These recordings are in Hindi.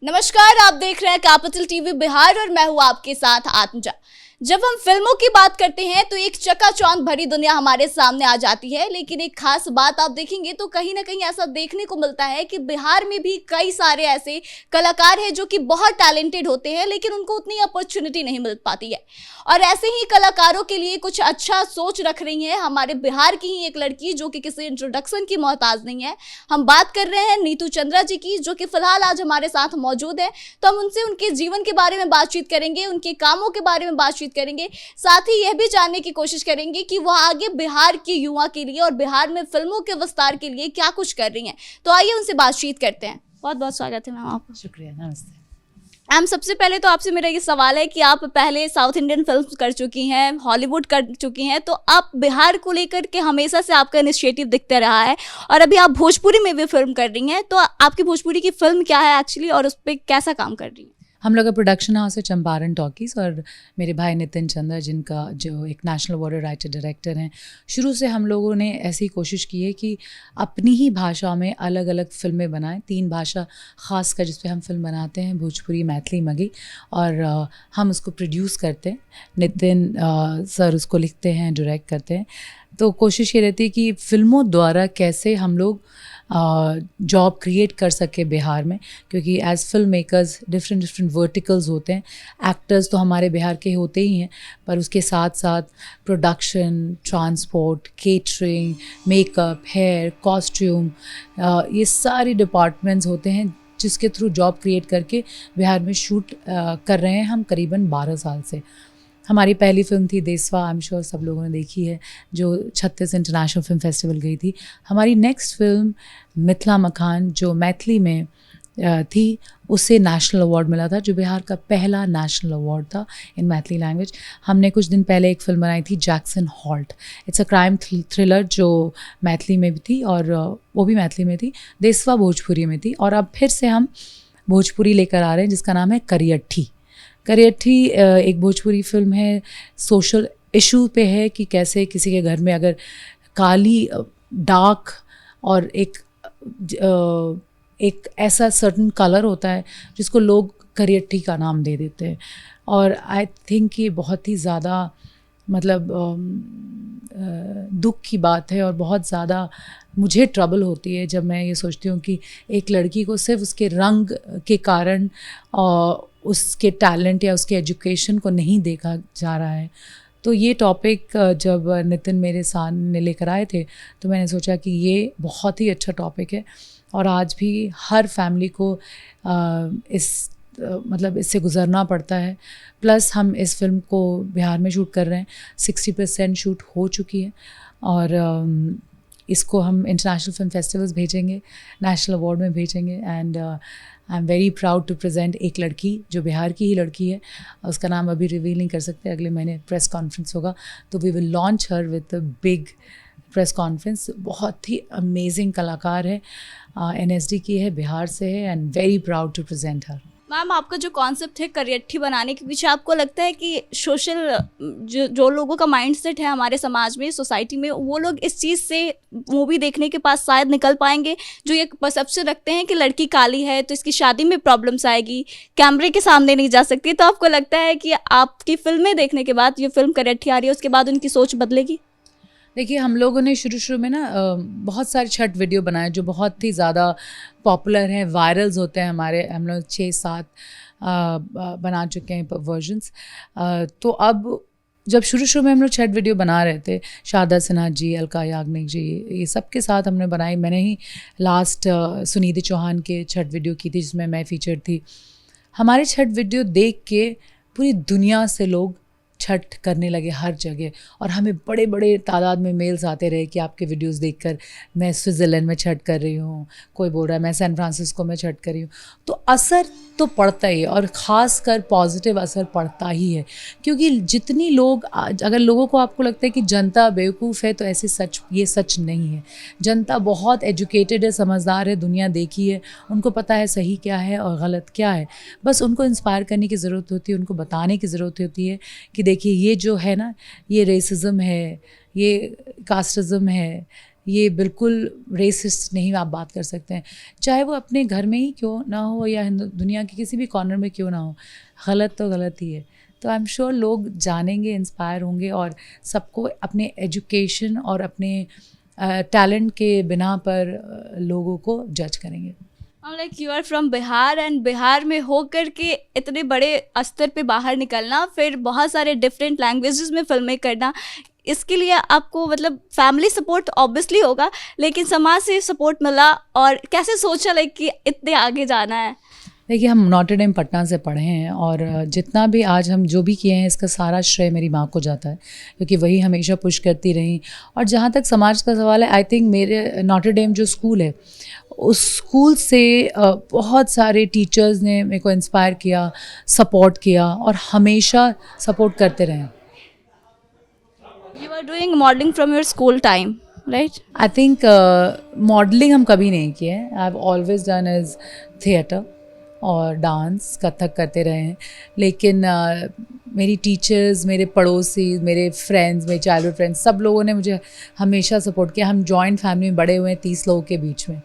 नमस्कार, आप देख रहे हैं कैपिटल टीवी बिहार और मैं हूं आपके साथ आत्मजा। जब हम फिल्मों की बात करते हैं तो एक चकाचौंध भरी दुनिया हमारे सामने आ जाती है, लेकिन एक खास बात आप देखेंगे तो कहीं ना कहीं ऐसा देखने को मिलता है कि बिहार में भी कई सारे ऐसे कलाकार हैं जो कि बहुत टैलेंटेड होते हैं, लेकिन उनको उतनी अपॉर्चुनिटी नहीं मिल पाती है। और ऐसे ही कलाकारों के लिए कुछ अच्छा सोच रख रही है हमारे बिहार की ही एक लड़की जो कि किसी इंट्रोडक्शन की मोहताज नहीं है। हम बात कर रहे हैं नीतू चंद्रा जी की, जो कि फिलहाल आज हमारे साथ मौजूद है। तो हम उनसे उनके जीवन के बारे में बातचीत करेंगे, उनके कामों के बारे में बातचीत करेंगे, साथ ही यह भी जानने की कोशिश करेंगे कि वह आगे बिहार के युवा के लिए और बिहार में फिल्मों के विस्तार के लिए क्या कुछ कर रही हैं। तो आइए उनसे बातचीत करते हैं। बहुत बहुत स्वागत है मैम आपका। शुक्रिया, नमस्ते मैम। सबसे पहले तो आपसे मेरा ये सवाल है कि आप पहले साउथ इंडियन फिल्म कर चुकी हैं, हॉलीवुड कर चुकी हैं, तो आप बिहार को लेकर के हमेशा से आपका इनिशिएटिव दिखता रहा है और अभी आप भोजपुरी में भी फिल्म कर रही हैं। तो आपकी भोजपुरी की फिल्म क्या है एक्चुअली और उस पर कैसा काम कर रही हैं? हम लोग का प्रोडक्शन हाउस है चंपारण टॉकीज़ और मेरे भाई नितिन चंद्रा, जिनका जो एक नेशनल अवार्ड राइटर डायरेक्टर हैं। शुरू से हम लोगों ने ऐसी कोशिश की है कि अपनी ही भाषा में अलग अलग फिल्में बनाएं। 3 भाषा ख़ास कर जिस पे हम फिल्म बनाते हैं, भोजपुरी, मैथिली, मगही, और हम उसको प्रोड्यूस करते हैं। नितिन सर उसको लिखते हैं, डायरेक्ट करते हैं। तो कोशिश ये रहती है कि फ़िल्मों द्वारा कैसे हम लोग जॉब क्रिएट कर सके बिहार में, क्योंकि as film makers different verticals होते हैं। एक्टर्स तो हमारे बिहार के होते ही हैं, पर उसके साथ साथ production, transport, catering, makeup, hair, costume, ये सारे डिपार्टमेंट्स होते हैं जिसके थ्रू जॉब क्रिएट करके बिहार में शूट कर रहे हैं हम करीबन 12 साल से। हमारी पहली फिल्म थी देसवा, आई एम श्योर सब लोगों ने देखी है, जो 36 इंटरनेशनल फिल्म फेस्टिवल गई थी। हमारी नेक्स्ट फिल्म मिथिला मखान जो मैथिली में थी, उससे नेशनल अवार्ड मिला था, जो बिहार का पहला नेशनल अवार्ड था इन मैथिली लैंग्वेज। हमने कुछ दिन पहले एक फिल्म बनाई थी Jackson halt, it's a crime thriller, जो मैथिली में भी थी और वो भी मैथिली में थी। देसवा भोजपुरी में थी और अब फिर से हम भोजपुरी लेकर आ रहे हैं जिसका नाम है करियट्ठी। करियट्ठी एक भोजपुरी फिल्म है, सोशल इशू पे है कि कैसे किसी के घर में अगर काली, डार्क और एक ऐसा सर्टन कलर होता है जिसको लोग करियट्ठी का नाम दे देते हैं। और आई थिंक ये बहुत ही ज़्यादा मतलब दुख की बात है और बहुत ज़्यादा मुझे ट्रबल होती है जब मैं ये सोचती हूँ कि एक लड़की को सिर्फ उसके रंग के कारण उसके टैलेंट या उसके एजुकेशन को नहीं देखा जा रहा है। तो ये टॉपिक जब नितिन मेरे सामने लेकर आए थे तो मैंने सोचा कि ये बहुत ही अच्छा टॉपिक है और आज भी हर फैमिली को इससे गुज़रना पड़ता है। प्लस हम इस फिल्म को बिहार में शूट कर रहे हैं, 60% शूट हो चुकी है और इसको हम इंटरनेशनल फिल्म फेस्टिवल्स भेजेंगे, नेशनल अवार्ड में भेजेंगे। And I am very proud to present एक लड़की जो बिहार की ही लड़की है, उसका नाम अभी रिवील नहीं कर सकते, अगले महीने प्रेस कॉन्फ्रेंस होगा तो we will launch her with a big press conference. बहुत ही अमेजिंग कलाकार है, NSD की है, बिहार से है, and very proud to present her. Ma'am, आपका जो कॉन्सेप्ट है करियट्ठी बनाने के पीछे, आपको लगता है कि सोशल जो लोगों का माइंडसेट है हमारे समाज में, सोसाइटी में, वो लोग इस चीज़ से मूवी देखने के पास शायद निकल पाएंगे, जो ये परसेप्शन रखते हैं कि लड़की काली है तो इसकी शादी में प्रॉब्लम्स आएगी, कैमरे के सामने नहीं जा सकती? तो आपको लगता है कि आपकी फिल्में देखने के बाद, ये फिल्म करियट्ठी आ रही है उसके बाद उनकी सोच बदलेगी? देखिए, हम लोगों ने शुरू में ना बहुत सारे छठ वीडियो बनाए जो बहुत ही ज़्यादा पॉपुलर हैं, वायरल्स होते हैं हमारे। हम लोग 6-7 बना चुके हैं वर्जन्स। तो अब जब शुरू में हम लोग छठ वीडियो बना रहे थे, शारदा सिन्हा जी, अलका याग्निक जी, ये सब के साथ हमने बनाई। मैंने ही लास्ट सुनिधि चौहान के छठ वीडियो की थी जिसमें मैं फीचर थी। हमारे छठ वीडियो देख के पूरी दुनिया से लोग छठ करने लगे हर जगह, और हमें बड़े बड़े तादाद में मेल्स आते रहे कि आपके वीडियोस देखकर मैं स्विट्ज़रलैंड में छठ कर रही हूँ, कोई बोल रहा है मैं सैन फ्रांसिस्को में छठ कर रही हूँ। तो असर तो पड़ता ही है और ख़ास कर पॉजिटिव असर पड़ता ही है, क्योंकि जितनी लोग अगर लोगों को आपको लगता है कि जनता बेवकूफ़ है तो ये सच नहीं है। जनता बहुत एजुकेटेड है, समझदार है, दुनिया देखी है, उनको पता है सही क्या है और गलत क्या है। बस उनको इंस्पायर करने की ज़रूरत होती है, उनको बताने की ज़रूरत होती है कि देखिए ये जो है ना, ये रेसिज्म है, ये कास्टिज़म है, ये बिल्कुल रेसिस्ट नहीं आप बात कर सकते हैं, चाहे वो अपने घर में ही क्यों ना हो या दुनिया के किसी भी कॉर्नर में क्यों ना हो, गलत तो गलत ही है। तो आई एम श्योर लोग जानेंगे, इंस्पायर होंगे और सबको अपने एजुकेशन और अपने टैलेंट के बिना पर लोगों को जज करेंगे। Like you are from Bihar and Bihar में होकर के इतने बड़े स्तर पे बाहर निकलना, फिर बहुत सारे डिफरेंट लैंग्वेजेस में फिल्में करना, इसके लिए आपको मतलब फैमिली सपोर्ट ऑब्वियसली होगा, लेकिन समाज से सपोर्ट मिला और कैसे सोचा लाइक कि इतने आगे जाना है? देखिए, हम नॉटर डेम पटना से पढ़े हैं और जितना भी आज हम जो भी किए हैं इसका सारा श्रेय मेरी माँ को जाता है, क्योंकि वही हमेशा पुश करती रही। और जहाँ तक समाज का सवाल है, आई थिंक मेरे नॉटर डेम जो स्कूल है उस स्कूल से बहुत सारे टीचर्स ने मेरे को इंस्पायर किया, सपोर्ट किया और हमेशा सपोर्ट करते रहे। You are doing modelling from your school time, right? I think modelling हम कभी नहीं किए हैं। I have always done as theatre और डांस, कथक करते रहे हैं। लेकिन मेरी टीचर्स, मेरे पड़ोसी, मेरे फ्रेंड्स, मेरे चाइल्डहुड फ्रेंड्स, सब लोगों ने मुझे हमेशा सपोर्ट किया। हम जॉइंट फैमिली में बड़े हुए हैं 30 लोगों के बीच में,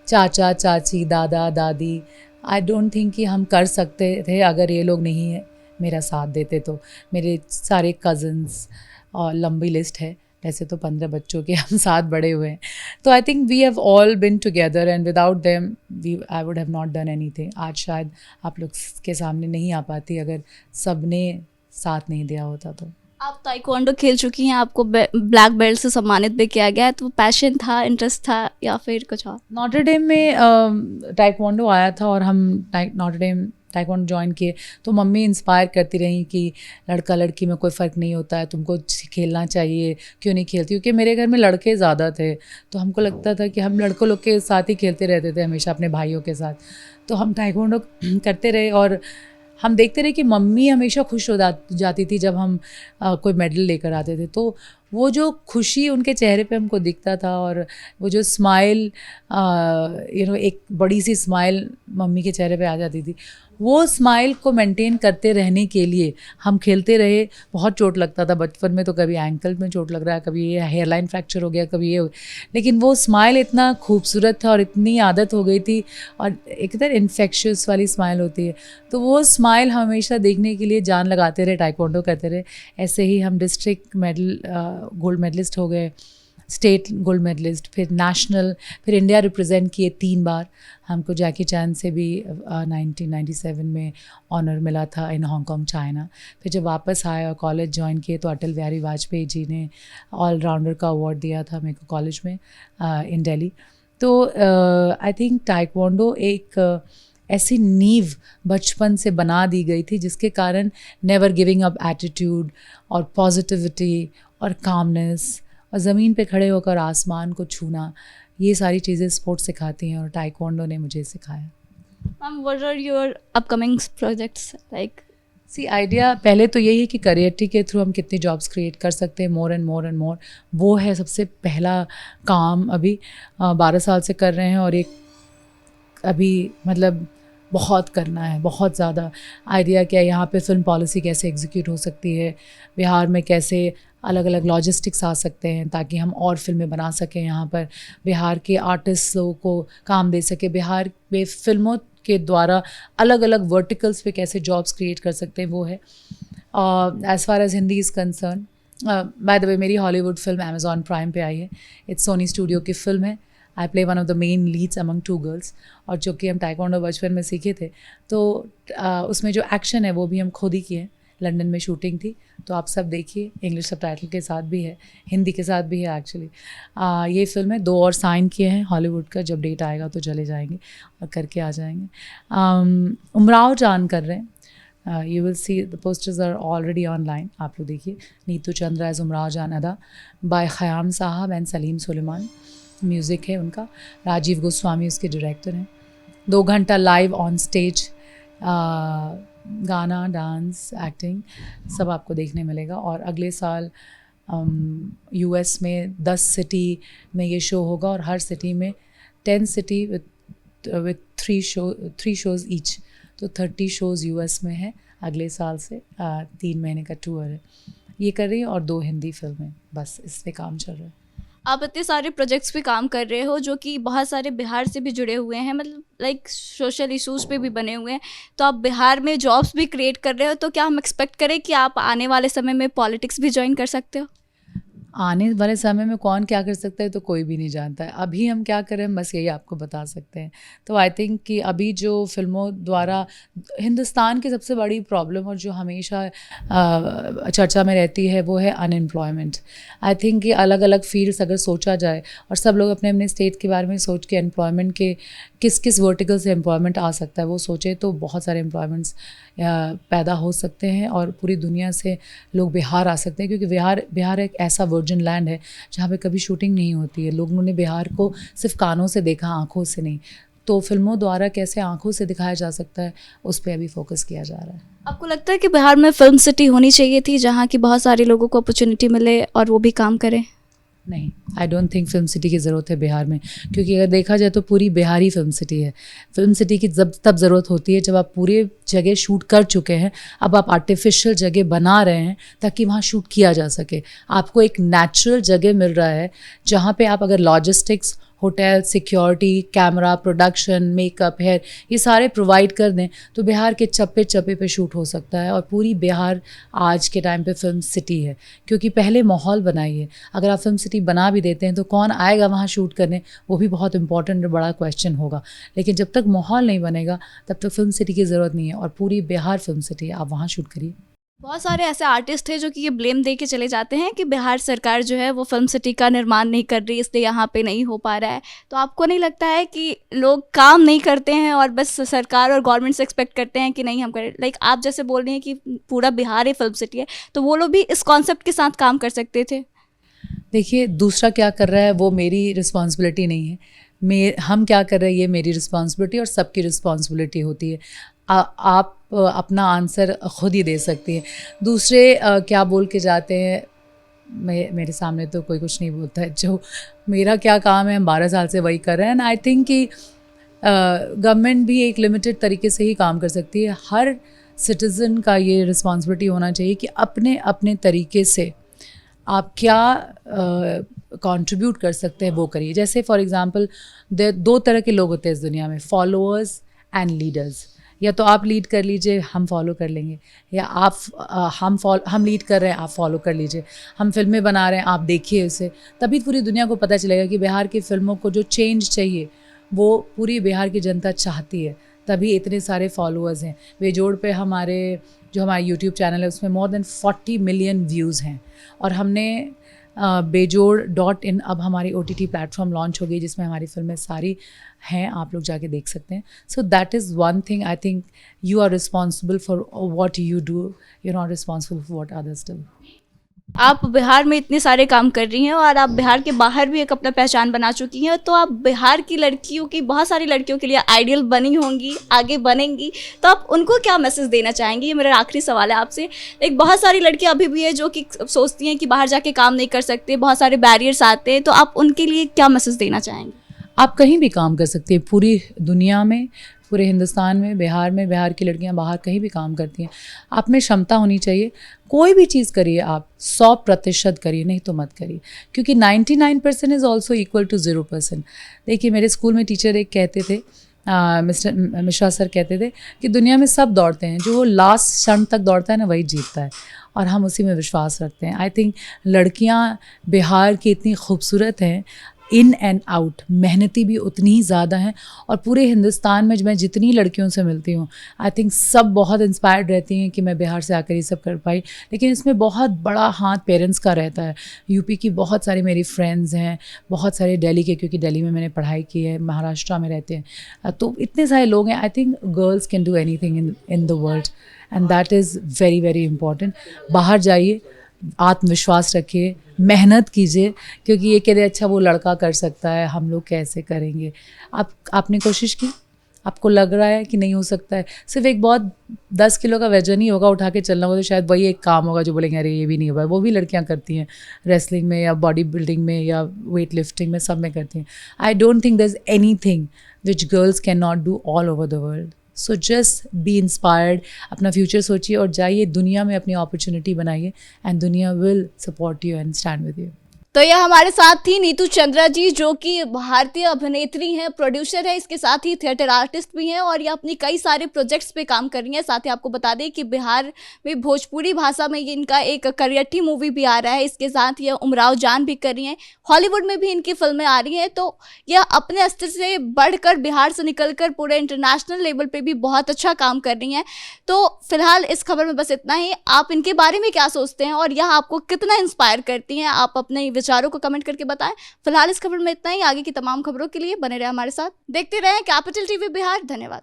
चाचा चाची, दादा दादी। आई डोंट थिंक कि हम कर सकते थे अगर ये लोग नहीं मेरा साथ देते। तो मेरे सारे कज़न्स और लंबी लिस्ट है, वैसे तो 15 बच्चों के हम साथ बड़े हुए हैं। तो I think we have all been together and without them I would have not done anything. आज शायद आप लोग के सामने नहीं आ पाती अगर सब ने साथ नहीं दिया होता। तो आप ताइक्वांडो खेल चुकी हैं, आपको ब्लैक बेल्ट से सम्मानित भी किया गया है, तो पैशन था, इंटरेस्ट था या फिर कुछ और? नॉटर डेम में ताइक्वांडो आया था और हम नॉटर डेम ताइक्वांडो ज्वाइन किए तो मम्मी इंस्पायर करती रही कि लड़का लड़की में कोई फ़र्क नहीं होता है, तुमको खेलना चाहिए, क्यों नहीं खेलती? क्योंकि मेरे घर में लड़के ज़्यादा थे तो हमको लगता था कि हम लड़कों लोग के साथ ही खेलते रहते थे हमेशा अपने भाइयों के साथ। तो हम ताइक्वांडो करते रहे और हम देखते रहे कि मम्मी हमेशा खुश हो जाती थी जब हम कोई मेडल लेकर आते थे। तो वो जो खुशी उनके चेहरे पे हमको दिखता था और वो जो स्माइल एक बड़ी सी स्माइल मम्मी के चेहरे पे आ जाती थी, वो स्माइल को मेंटेन करते रहने के लिए हम खेलते रहे। बहुत चोट लगता था बचपन में, तो कभी एंकल में चोट लग रहा है, कभी ये हेयरलाइन फ्रैक्चर हो गया, कभी ये हो, लेकिन वो स्माइल इतना खूबसूरत था और इतनी आदत हो गई थी और एक तरह इन्फेक्शियस वाली स्माइल होती है। तो वो स्माइल हमेशा देखने के लिए जान लगाते रहे, ताइक्वांडो करते रहे। ऐसे ही हम डिस्ट्रिक्ट मेडल गोल्ड मेडलिस्ट हो गए, स्टेट गोल्ड मेडलिस्ट, फिर नेशनल, फिर इंडिया रिप्रेजेंट किए 3 बार। हमको जैकी चैन से भी 1997 में ऑनर मिला था इन हांगकांग चाइना। फिर जब वापस आए और कॉलेज ज्वाइन किए तो अटल बिहारी वाजपेयी जी ने ऑलराउंडर का अवार्ड दिया था मेरे को कॉलेज में इन दिल्ली। तो आई थिंक ताइक्वांडो एक ऐसी नींव बचपन से बना दी गई थी जिसके कारण नेवर गिविंग अप एटीट्यूड और पॉजिटिविटी और कामनेस और ज़मीन पे खड़े होकर आसमान को छूना, ये सारी चीज़ें स्पोर्ट सिखाती हैं और ताइक्वांडो ने मुझे सिखाया। Ma'am, what are your upcoming projects like? See idea पहले तो यही है कि करियरिटी के थ्रू हम कितनी जॉब्स क्रिएट कर सकते हैं, more and more and more. वो है सबसे पहला काम। अभी 12 साल से कर रहे हैं और एक अभी मतलब बहुत करना है, बहुत ज़्यादा। आइडिया क्या है, यहाँ पे फिल्म पॉलिसी कैसे एग्जीक्यूट हो सकती है, बिहार में कैसे अलग अलग लॉजिस्टिक्स आ सकते हैं ताकि हम और फिल्में बना सकें, यहाँ पर बिहार के आर्टिस्ट लोगों को काम दे सके, बिहार में फिल्मों के द्वारा अलग अलग वर्टिकल्स पे कैसे जॉब्स क्रिएट कर सकते हैं, वो है। As far as Hindi is concern, by the way मेरी हॉलीवुड फिल्म अमेजॉन प्राइम पे आई है। इट्स सोनी स्टूडियो की फिल्म है। I play one of the main leads among 2 girls. और जो कि हम ताइक्वांडो बचपन में सीखे थे, तो उसमें जो एक्शन है वो भी हम खुद ही किए हैं। लंदन में शूटिंग थी, तो आप सब देखिए, इंग्लिश सबटाइटल के साथ भी है, हिंदी के साथ भी है एक्चुअली। ये फिल्म है, 2 और साइन किए हैं हॉलीवुड का, जब डेट आएगा तो चले जाएंगे और करके आ जाएंगे। उमराव जान कर रहे हैं, you will see the posters are already online, आप लोग देखिए। नीतू चंद्रा एज उमराव जान अदा बाय ख़याम साहब एंड सलीम सुलेमान, म्यूज़िक है उनका। राजीव गोस्वामी उसके डायरेक्टर हैं। 2 घंटा लाइव ऑन स्टेज, गाना, डांस, एक्टिंग सब आपको देखने मिलेगा। और अगले साल यूएस में 10 सिटी में ये शो होगा और हर सिटी में 10 सिटी विथ 3 शोज़ ईच, तो 30 शोज़ यूएस में है अगले साल से। 3 महीने का टूर है ये कर रही है और 2 हिंदी फिल्में, बस इस पे काम चल रहा है। आप इतने सारे प्रोजेक्ट्स पे काम कर रहे हो जो कि बहुत सारे बिहार से भी जुड़े हुए हैं, मतलब लाइक सोशल इश्यूज पे भी बने हुए हैं, तो आप बिहार में जॉब्स भी क्रिएट कर रहे हो, तो क्या हम एक्सपेक्ट करें कि आप आने वाले समय में पॉलिटिक्स भी ज्वाइन कर सकते हो? आने वाले समय में कौन क्या कर सकता है तो कोई भी नहीं जानता है। अभी हम क्या करें हम बस यही आपको बता सकते हैं। तो आई थिंक कि अभी जो फ़िल्मों द्वारा हिंदुस्तान की सबसे बड़ी प्रॉब्लम और जो हमेशा चर्चा में रहती है वो है अनएम्प्लॉयमेंट। आई थिंक कि अलग अलग फील्ड्स अगर सोचा जाए और सब लोग अपने अपने स्टेट के बारे में सोच के एम्प्लॉयमेंट के किस किस वर्टिकल से एम्प्लॉयमेंट आ सकता है वो सोचे तो बहुत सारे एम्प्लॉयमेंट्स पैदा हो सकते हैं और पूरी दुनिया से लोग बिहार आ सकते हैं, क्योंकि बिहार एक ऐसा वर्जिन लैंड है जहाँ पे कभी शूटिंग नहीं होती है। लोगों ने बिहार को सिर्फ कानों से देखा, आँखों से नहीं। तो फिल्मों द्वारा कैसे आँखों से दिखाया जा सकता है उस पर अभी फोकस किया जा रहा है। आपको लगता है कि बिहार में फिल्म सिटी होनी चाहिए थी जहाँ की बहुत सारे लोगों को अपॉर्चुनिटी मिले और वो भी काम करें? नहीं, आई डोंट थिंक फिल्म सिटी की ज़रूरत है बिहार में, क्योंकि अगर देखा जाए तो पूरी बिहार ही फिल्म सिटी है। फिल्म सिटी की तब ज़रूरत होती है जब आप पूरे जगह शूट कर चुके हैं, अब आप आर्टिफिशियल जगह बना रहे हैं ताकि वहाँ शूट किया जा सके। आपको एक नेचुरल जगह मिल रहा है जहाँ पे आप अगर logistics, hotel, security, camera, production, makeup, hair ये सारे प्रोवाइड कर दें तो बिहार के चप्पे चप्पे पे शूट हो सकता है। और पूरी बिहार आज के टाइम पे फिल्म सिटी है, क्योंकि पहले माहौल बनाइए। अगर आप फिल्म सिटी बना भी देते हैं तो कौन आएगा वहाँ शूट करने, वो भी बहुत इंपॉर्टेंट और बड़ा क्वेश्चन होगा। लेकिन जब तक माहौल नहीं बनेगा तब तक फिल्म सिटी की ज़रूरत नहीं है, और पूरी बिहार फिल्म सिटी है, आप वहाँ शूट करिए। बहुत सारे ऐसे आर्टिस्ट हैं जो कि ये ब्लेम दे के चले जाते हैं कि बिहार सरकार जो है वो फिल्म सिटी का निर्माण नहीं कर रही, इसलिए यहाँ पे नहीं हो पा रहा है। तो आपको नहीं लगता है कि लोग काम नहीं करते हैं और बस सरकार और गवर्नमेंट से एक्सपेक्ट करते हैं कि नहीं हम करें? लाइक आप जैसे बोल रहे हैं कि पूरा बिहार ही फिल्म सिटी है, तो वो लोग भी इस कॉन्सेप्ट के साथ काम कर सकते थे। देखिए, दूसरा क्या कर रहा है वो मेरी रिस्पॉन्सिबिलिटी नहीं है। हम क्या कर रहे हैं ये मेरी रिस्पॉन्सिबिलिटी और सबकी रिस्पॉन्सिबिलिटी होती है। आप अपना आंसर खुद ही दे सकती हैं। दूसरे क्या बोल के जाते हैं, मेरे सामने तो कोई कुछ नहीं बोलता है। जो मेरा क्या काम है हम 12 साल से वही कर रहे हैं। एंड आई थिंक कि गवर्नमेंट भी एक लिमिटेड तरीके से ही काम कर सकती है। हर सिटीज़न का ये रिस्पॉन्सिबिलिटी होना चाहिए कि अपने अपने तरीके से आप क्या कंट्रीब्यूट कर सकते हैं वो करिए। जैसे फॉर एग्जांपल दो तरह के लोग होते हैं इस दुनिया में, फॉलोअर्स एंड लीडर्स। या तो आप लीड कर लीजिए, हम फॉलो कर लेंगे, या हम लीड कर रहे हैं, आप फॉलो कर लीजिए। हम फिल्में बना रहे हैं, आप देखिए उसे, तभी पूरी दुनिया को पता चलेगा कि बिहार की फिल्मों को जो चेंज चाहिए वो पूरी बिहार की जनता चाहती है। तभी इतने सारे फॉलोअर्स हैं। बेजोड़ पे जो हमारा यूट्यूब चैनल है उसमें मोर देन 40 मिलियन व्यूज़ हैं। और हमने बेजोड़.in अब हमारी OTT प्लेटफॉर्म लॉन्च हो गई जिसमें हमारी फिल्में सारी हैं, आप लोग जाके देख सकते हैं। So that is one thing. I think you are responsible for what you do, you are not responsible for what others do. आप बिहार में इतने सारे काम कर रही हैं और आप बिहार के बाहर भी एक अपना पहचान बना चुकी हैं, तो आप बिहार की लड़कियों की, बहुत सारी लड़कियों के लिए आइडियल बनी होंगी, आगे बनेंगी, तो आप उनको क्या मैसेज देना चाहेंगी? ये मेरा आखिरी सवाल है आपसे। एक बहुत सारी लड़कियां अभी भी है जो कि सोचती हैं कि बाहर जाके काम नहीं कर सकते, बहुत सारे बैरियर्स आते हैं, तो आप उनके लिए क्या मैसेज देना चाहेंगे? आप कहीं भी काम कर सकती हैं, पूरी दुनिया में, पूरे हिंदुस्तान में, बिहार की लड़कियां बाहर कहीं भी काम करती हैं। आप में क्षमता होनी चाहिए। कोई भी चीज़ करिए, आप 100% करिए, नहीं तो मत करिए, क्योंकि 99% इज़ ऑल्सो इक्वल टू 0%। देखिए, मेरे स्कूल में टीचर एक कहते थे, मिस्टर मिश्रा सर कहते थे कि दुनिया में सब दौड़ते हैं, जो लास्ट क्षण तक दौड़ता है ना वही जीतता है, और हम उसी में विश्वास रखते हैं। आई थिंक लड़कियां बिहार की इतनी खूबसूरत हैं, इन एंड आउट, मेहनती भी उतनी ही ज़्यादा हैं। और पूरे हिंदुस्तान में मैं जितनी लड़कियों से मिलती हूँ, आई थिंक सब बहुत इंस्पायर्ड रहती हैं कि मैं बिहार से आकर ये सब कर पाई। लेकिन इसमें बहुत बड़ा हाथ पेरेंट्स का रहता है। यूपी की बहुत सारी मेरी फ्रेंड्स हैं, बहुत सारे दिल्ली के, क्योंकि दिल्ली में मैंने पढ़ाई की है, महाराष्ट्र में रहते हैं, तो इतने सारे लोग हैं। I think girls can do anything in the world, and that is very very important. बाहर जाइए, आत्मविश्वास रखिए, मेहनत कीजिए, क्योंकि ये कहते अच्छा वो लड़का कर सकता है, हम लोग कैसे करेंगे। आपने कोशिश की, आपको लग रहा है कि नहीं हो सकता है, सिर्फ एक बहुत 10 किलो का वजन ही होगा उठा के चलना होगा, तो शायद वही एक काम होगा जो बोलेंगे अरे ये भी नहीं होगा। वो भी लड़कियां करती हैं, रेसलिंग में या बॉडी बिल्डिंग में या वेट लिफ्टिंग में, सब में करती हैं। I don't think there is anything which girls can not do all over the world. So just be inspired, अपना फ्यूचर सोचिए और जाइए दुनिया में अपनी अपॉर्चुनिटी बनाइए, एंड दुनिया will support you and stand with you. तो यह हमारे साथ थी नीतू चंद्रा जी, जो कि भारतीय अभिनेत्री हैं, प्रोड्यूसर है, इसके साथ ही थिएटर आर्टिस्ट भी हैं और ये अपनी कई सारे प्रोजेक्ट्स पे काम कर रही हैं। साथ ही आपको बता दें कि बिहार में भोजपुरी भाषा में ये इनका एक करियठी मूवी भी आ रहा है, इसके साथ ये उमराव जान भी कर रही हैं, हॉलीवुड में भी इनकी फिल्में आ रही हैं। तो यह अपने स्तर से बढ़कर बिहार से निकलकर पूरे इंटरनेशनल लेवल पर भी बहुत अच्छा काम कर रही हैं। तो फिलहाल इस खबर में बस इतना ही। आप इनके बारे में क्या सोचते हैं और यह आपको कितना इंस्पायर करती हैं, आप अपने विचारों को कमेंट करके बताएं। फिलहाल इस खबर में इतना ही। आगे की तमाम खबरों के लिए बने रहे हमारे साथ, देखते रहें कैपिटल टीवी बिहार। धन्यवाद।